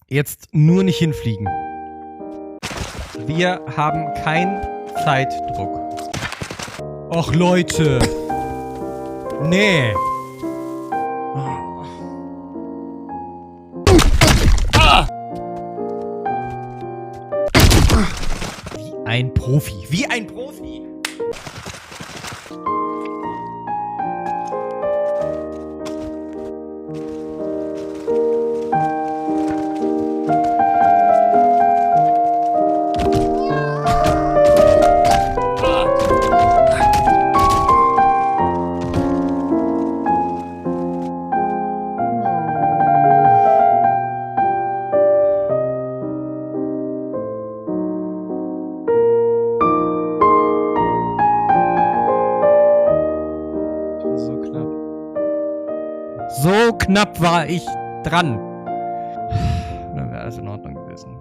Jetzt nur nicht hinfliegen. Wir haben keinen Zeitdruck. Och, Leute. Nee. Wie ein Profi. Wie ein Profi. So knapp. So knapp war ich dran. Dann wäre alles in Ordnung gewesen.